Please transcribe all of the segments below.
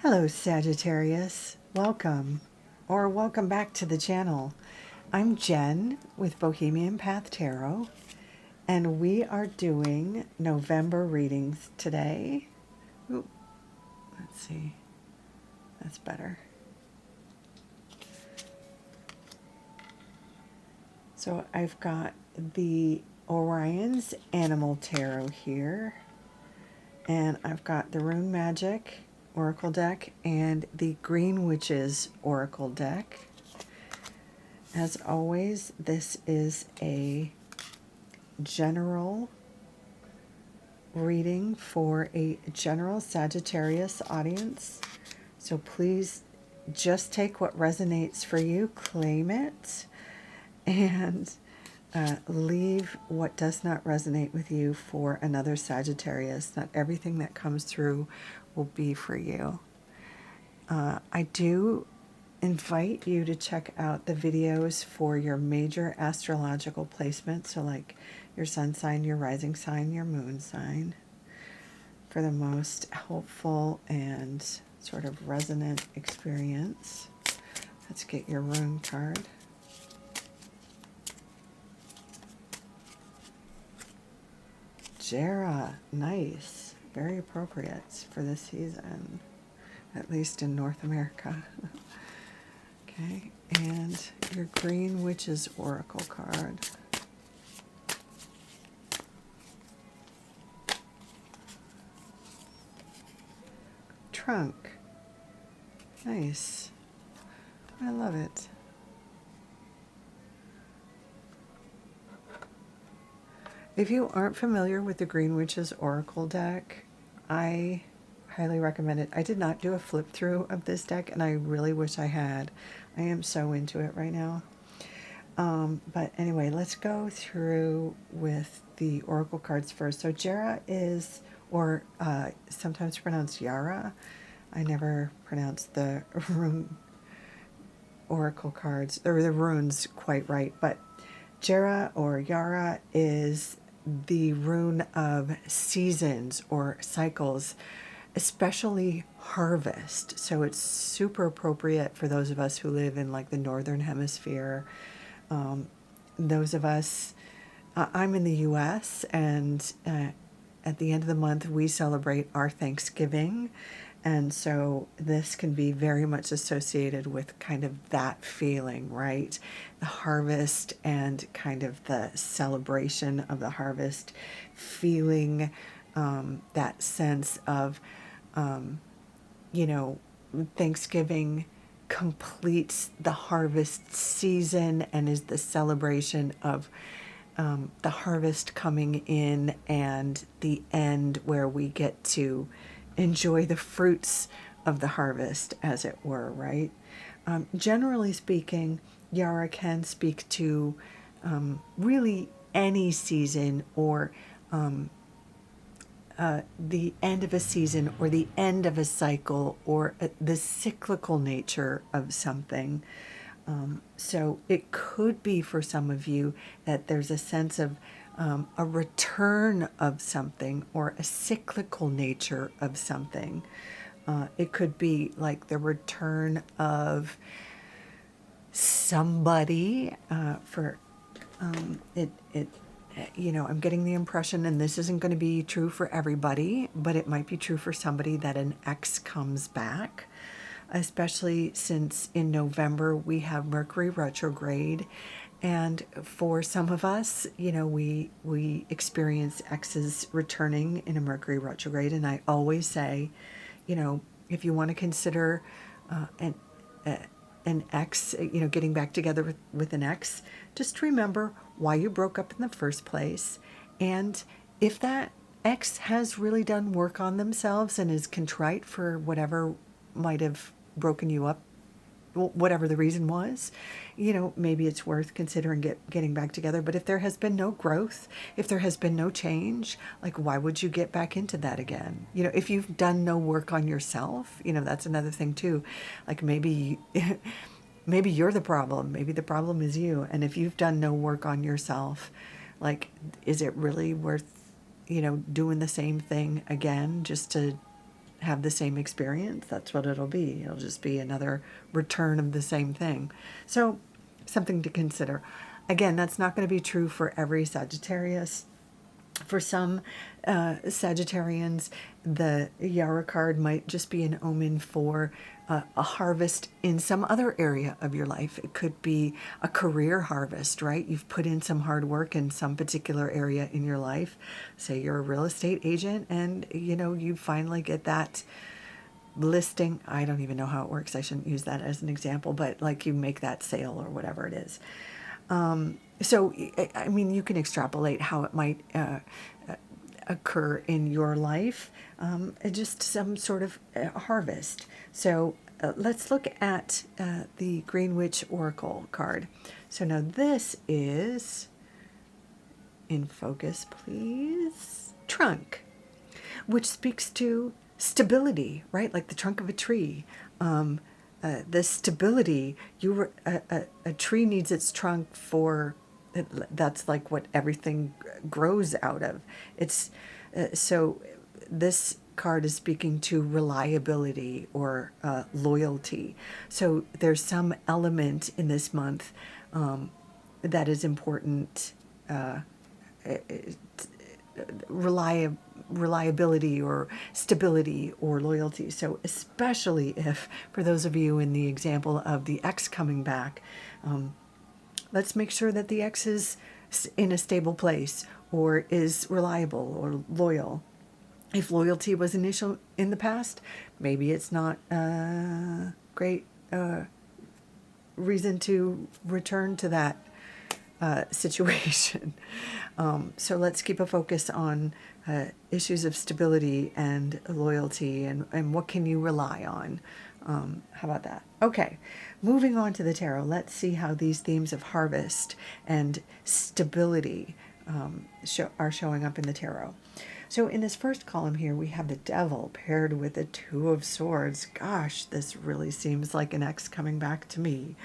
Hello Sagittarius, welcome or welcome back to the channel. I'm Jen with Bohemian Path Tarot and we are doing November readings today. Ooh, let's see, that's better. So I've got the Orion's Animal Tarot here, and I've got the Rune Magic Oracle deck and the Green Witches Oracle deck. As always, this is a general reading for a general Sagittarius audience. So please just take what resonates for you, claim it, and leave what does not resonate with you for another Sagittarius. Not everything that comes through will be for you. I do invite you to check out the videos for your major astrological placements, so like your sun sign, your rising sign, your moon sign, for the most helpful and sort of resonant experience. Let's get your rune card. Jera, nice, very appropriate for this season, at least in North America. Okay, and your Green Witches Oracle card. Trunk, nice, I love it. If you aren't familiar with the Green Witches Oracle deck, I highly recommend it. I did not do a flip through of this deck, and I really wish I had. I am so into it right now. But anyway, let's go through with the Oracle cards first. So Jera is, or sometimes pronounced Yara. I never pronounce the rune Oracle cards, or the runes quite right, but Jera or Yara is the rune of seasons or cycles, especially harvest. So it's super appropriate for those of us who live in like the northern hemisphere. Those of us, I'm in the US, and at the end of the month we celebrate our Thanksgiving. And so this can be very much associated with kind of that feeling, right? The harvest and kind of the celebration of the harvest, feeling that sense of, you know, Thanksgiving completes the harvest season and is the celebration of the harvest coming in and the end where we get to enjoy the fruits of the harvest, as it were, right? Generally speaking, Yara can speak to really any season, or the end of a season, or the end of a cycle, or the cyclical nature of something. So it could be for some of you that there's a sense of a return of something, or a cyclical nature of something. It could be like the return of somebody for it. You know, I'm getting the impression, and this isn't going to be true for everybody, but it might be true for somebody, that an ex comes back, especially since in November we have Mercury retrograde. And for some of us, you know, we experience exes returning in a Mercury retrograde. And I always say, you know, if you want to consider an ex, you know, getting back together with an ex, just remember why you broke up in the first place. And if that ex has really done work on themselves and is contrite for whatever might have broken you up, whatever the reason was, you know, maybe it's worth considering getting back together. But if there has been no growth, if there has been no change, like, why would you get back into that again? You know, if you've done no work on yourself, you know, that's another thing too. Like, maybe maybe you're the problem, maybe the problem is you. And if you've done no work on yourself, like, is it really worth, you know, doing the same thing again just to have the same experience, that's what it'll be. It'll just be another return of the same thing. So something to consider. Again, that's not going to be true for every Sagittarius. For some Sagittarians, the Yara card might just be an omen for a harvest in some other area of your life. It could be a career harvest, right? You've put in some hard work in some particular area in your life. Say you're a real estate agent and, you finally get that listing. I don't even know how it works. I shouldn't use that as an example, but like you make that sale or whatever it is. So, I mean, you can extrapolate how it might occur in your life, just some sort of harvest. So let's look at the Green Witch Oracle card. So now this is, in focus please, trunk, which speaks to stability, right? Like the trunk of a tree. The stability, a tree needs its trunk for, that's like what everything grows out of. It's so this card is speaking to reliability or loyalty. So there's some element in this month that is important. Reliability or stability or loyalty. So especially if, for those of you in the example of the ex coming back, let's make sure that the ex is in a stable place or is reliable or loyal. If loyalty was an issue in the past, maybe it's not a great reason to return to that situation. So let's keep a focus on issues of stability and loyalty and what can you rely on. How about that? Okay, moving on to the tarot. Let's see how these themes of harvest and stability are showing up in the tarot. So in this first column here, we have the Devil paired with the Two of Swords. Gosh, this really seems like an ex coming back to me.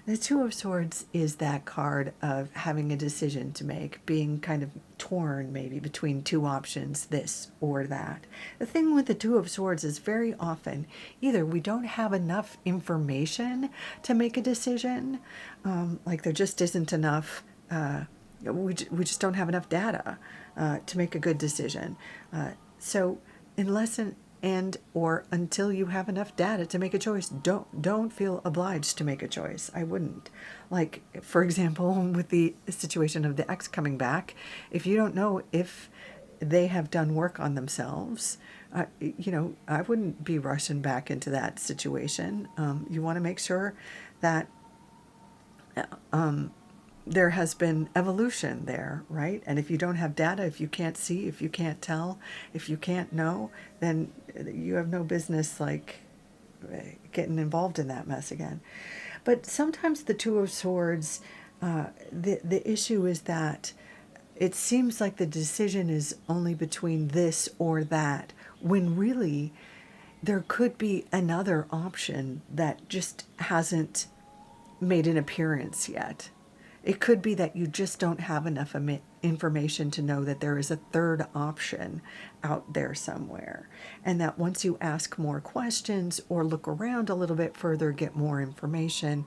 The Two of Swords is that card of having a decision to make, being kind of torn maybe between two options, this or that. The thing with the Two of Swords is very often either we don't have enough information to make a decision, like there just isn't enough, we just don't have enough data to make a good decision. So unless and or until you have enough data to make a choice, don't feel obliged to make a choice. I wouldn't. Like, for example, with the situation of the ex coming back, if you don't know if they have done work on themselves, I wouldn't be rushing back into that situation. You want to make sure that there has been evolution there, right? And if you don't have data, if you can't see, if you can't tell, if you can't know, then you have no business like getting involved in that mess again. But sometimes the Two of Swords, the issue is that it seems like the decision is only between this or that, when really there could be another option that just hasn't made an appearance yet. It could be that you just don't have enough information to know that there is a third option out there somewhere. And that once you ask more questions or look around a little bit further, get more information,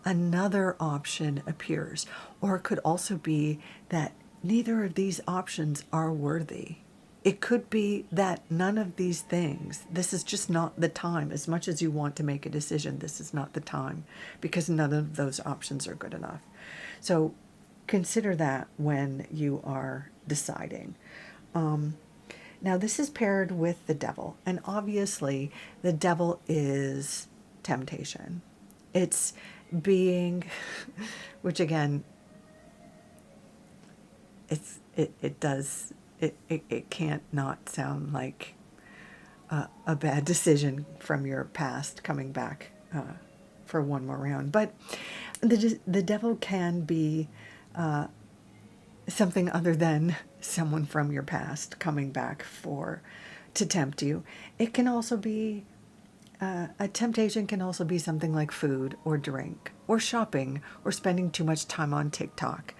another option appears. Or it could also be that neither of these options are worthy. It could be that none of these things, this is just not the time. As much as you want to make a decision, this is not the time because none of those options are good enough. So consider that when you are deciding. Now this is paired with the Devil, and obviously the Devil is temptation. It's being, which again, it can't not sound like a bad decision from your past coming back for one more round. But the Devil can be something other than someone from your past coming back to tempt you. It can also be a temptation can also be something like food or drink or shopping or spending too much time on TikTok.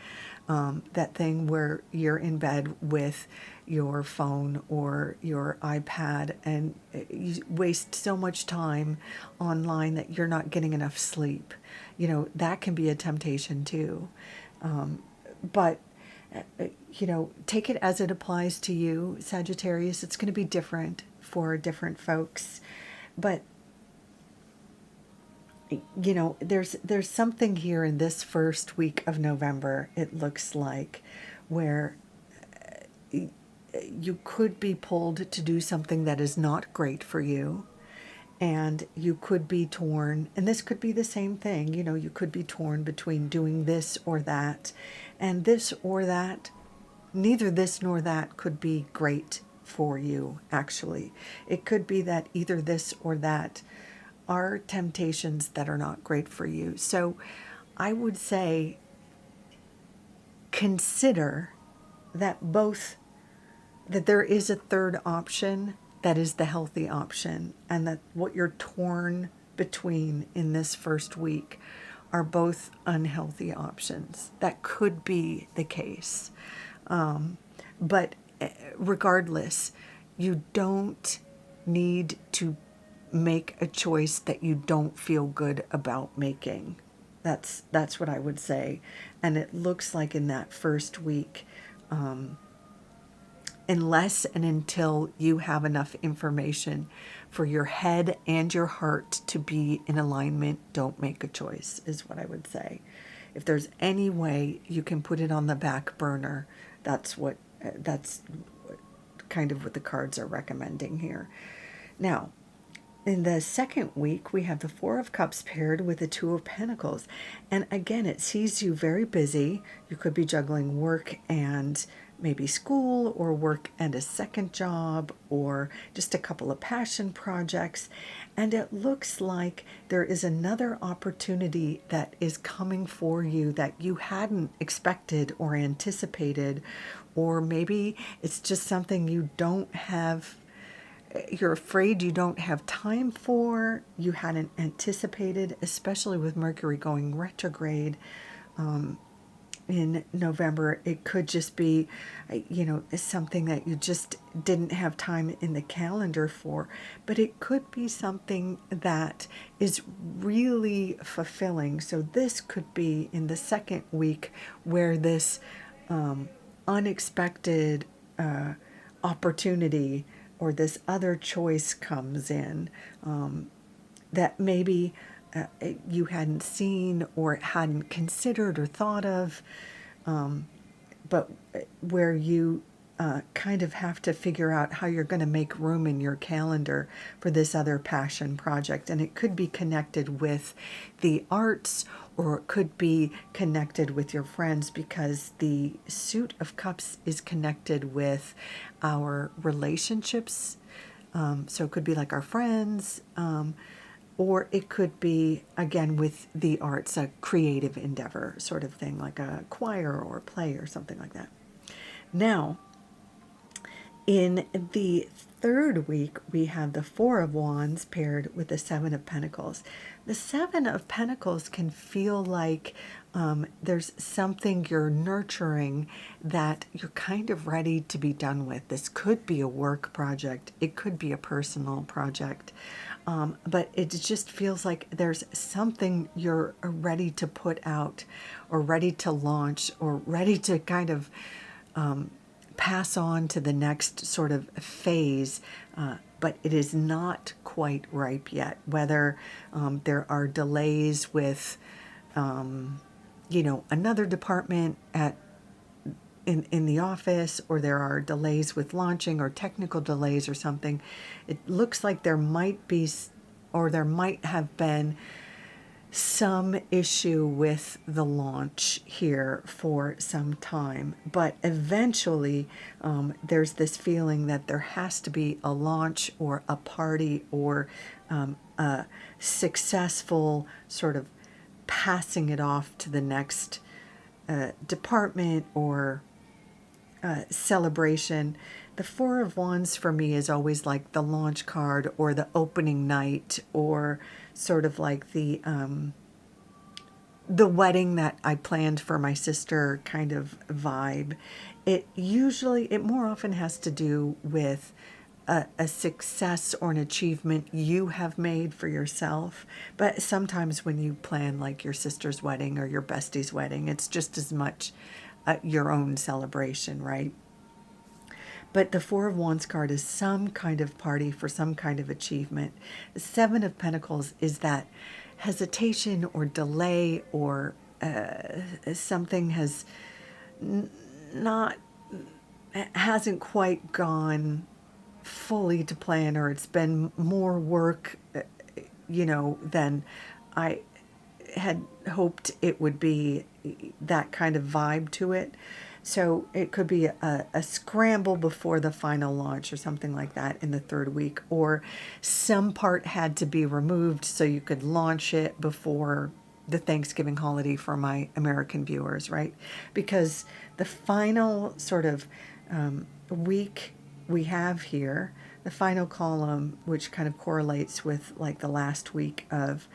that thing where you're in bed with your phone or your iPad and you waste so much time online that you're not getting enough sleep. That can be a temptation too. But take it as it applies to you, Sagittarius. It's going to be different for different folks. But there's something here in this first week of November, it looks like, where you could be pulled to do something that is not great for you, and you could be torn, and this could be the same thing. You could be torn between doing this or that, and this or that, neither this nor that could be great for you, actually. It could be that either this or that are temptations that are not great for you. So I would say consider that there is a third option that is the healthy option, and that what you're torn between in this first week are both unhealthy options. That could be the case. But regardless, you don't need to make a choice that you don't feel good about making. That's what I would say. And it looks like in that first week, unless and until you have enough information for your head and your heart to be in alignment, don't make a choice, is what I would say. If there's any way you can put it on the back burner, that's kind of what the cards are recommending here. Now, in the second week, we have the Four of Cups paired with the Two of Pentacles. And again, it sees you very busy. You could be juggling work and maybe school, or work and a second job, or just a couple of passion projects. And it looks like there is another opportunity that is coming for you that you hadn't expected or anticipated, or maybe it's just something you're afraid you don't have time for, you hadn't anticipated, especially with Mercury going retrograde in November. It could just be, something that you just didn't have time in the calendar for, but it could be something that is really fulfilling. So this could be in the second week where this unexpected opportunity or this other choice comes in, that maybe you hadn't seen or hadn't considered or thought of, but where you kind of have to figure out how you're going to make room in your calendar for this other passion project. And it could be connected with the arts, or it could be connected with your friends, because the Suit of Cups is connected with our relationships. So it could be like our friends, or it could be, again, with the arts, a creative endeavor sort of thing, like a choir or a play or something like that. Now, in the third week, we have the Four of Wands paired with the Seven of Pentacles. The Seven of Pentacles can feel like there's something you're nurturing that you're kind of ready to be done with. This could be a work project. It could be a personal project. But it just feels like there's something you're ready to put out, or ready to launch, or ready to kind of pass on to the next sort of phase, but it is not quite ripe yet. Whether there are delays with, another department in the office, or there are delays with launching, or technical delays or something. It looks like there might be, or there might have been, some issue with the launch here for some time, but eventually there's this feeling that there has to be a launch or a party, or a successful sort of passing it off to the next department or celebration. The Four of Wands for me is always like the launch card, or the opening night, or sort of like the the wedding that I planned for my sister kind of vibe. It more often has to do with a success or an achievement you have made for yourself. But sometimes when you plan like your sister's wedding or your bestie's wedding, it's just as much your own celebration, right? But the Four of Wands card is some kind of party for some kind of achievement. The Seven of Pentacles is that hesitation or delay, or something has not hasn't quite gone fully to plan, or it's been more work, than I had hoped it would be, that kind of vibe to it. So it could be a scramble before the final launch or something like that in the third week, or some part had to be removed so you could launch it before the Thanksgiving holiday for my American viewers, right? Because the final sort of week we have here, the final column, which kind of correlates with like the last week of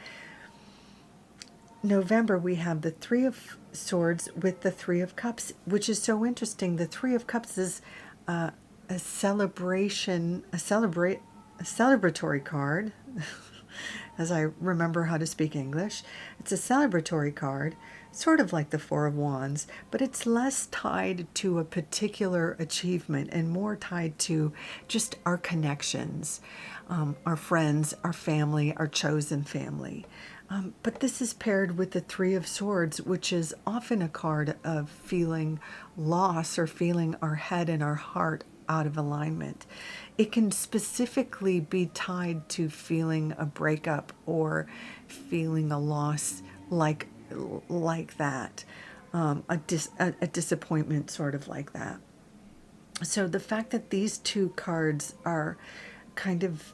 November, we have the Three of Swords with the Three of Cups, which is so interesting. The Three of Cups is a celebration, a celebratory card, as I remember how to speak English. It's a celebratory card, sort of like the Four of Wands, but it's less tied to a particular achievement and more tied to just our connections, our friends, our family, our chosen family. But this is paired with the Three of Swords, which is often a card of feeling loss or feeling our head and our heart out of alignment. It can specifically be tied to feeling a breakup or feeling a loss like that, a disappointment sort of like that. So the fact that these two cards are kind of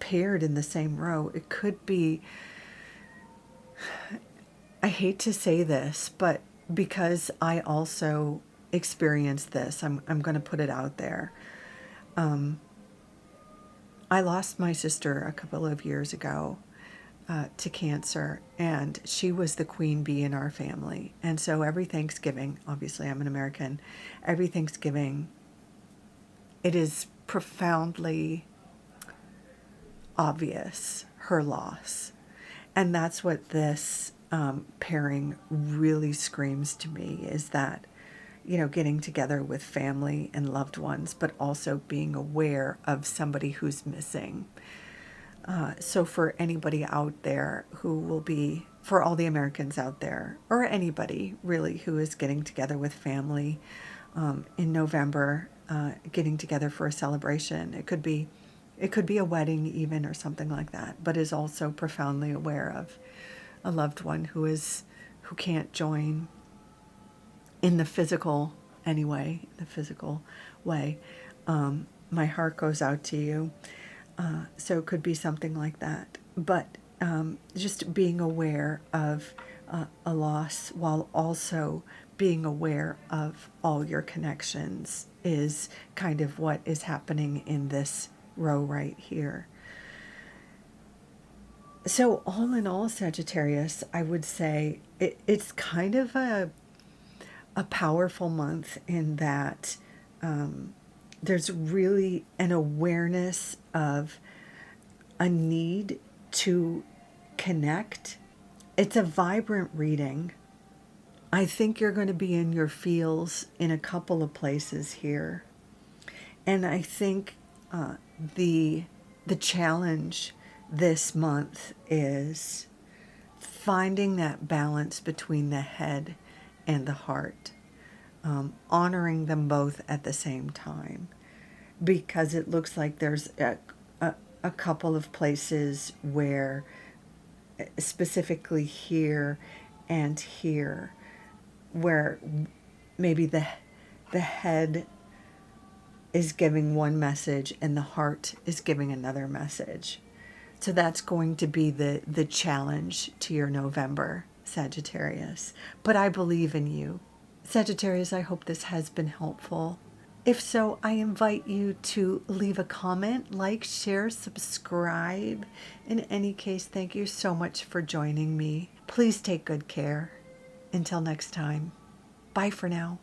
paired in the same row, it could be, I hate to say this, but because I also experienced this, I'm going to put it out there. I lost my sister a couple of years ago to cancer, and she was the queen bee in our family. And so every Thanksgiving, obviously I'm an American, every Thanksgiving, it is profoundly obvious her loss. And that's what this pairing really screams to me, is that, getting together with family and loved ones, but also being aware of somebody who's missing. So for anybody out there who will be, for all the Americans out there, or anybody really who is getting together with family in November, getting together for a celebration, it could be a wedding even, or something like that, but is also profoundly aware of a loved one who can't join in the physical way. My heart goes out to you. So it could be something like that. But just being aware of a loss while also being aware of all your connections is kind of what is happening in this row right here. So all in all, Sagittarius, I would say it's kind of a powerful month in that there's really an awareness of a need to connect. It's a vibrant reading. I think you're going to be in your feels in a couple of places here. And I think the challenge this month is finding that balance between the head and the heart, honoring them both at the same time, because it looks like there's a couple of places where, specifically here and here, where maybe the head is giving one message and the heart is giving another message. So that's going to be the challenge to your November, Sagittarius. But I believe in you. Sagittarius, I hope this has been helpful. If so, I invite you to leave a comment, like, share, subscribe. In any case, thank you so much for joining me. Please take good care. Until next time. Bye for now.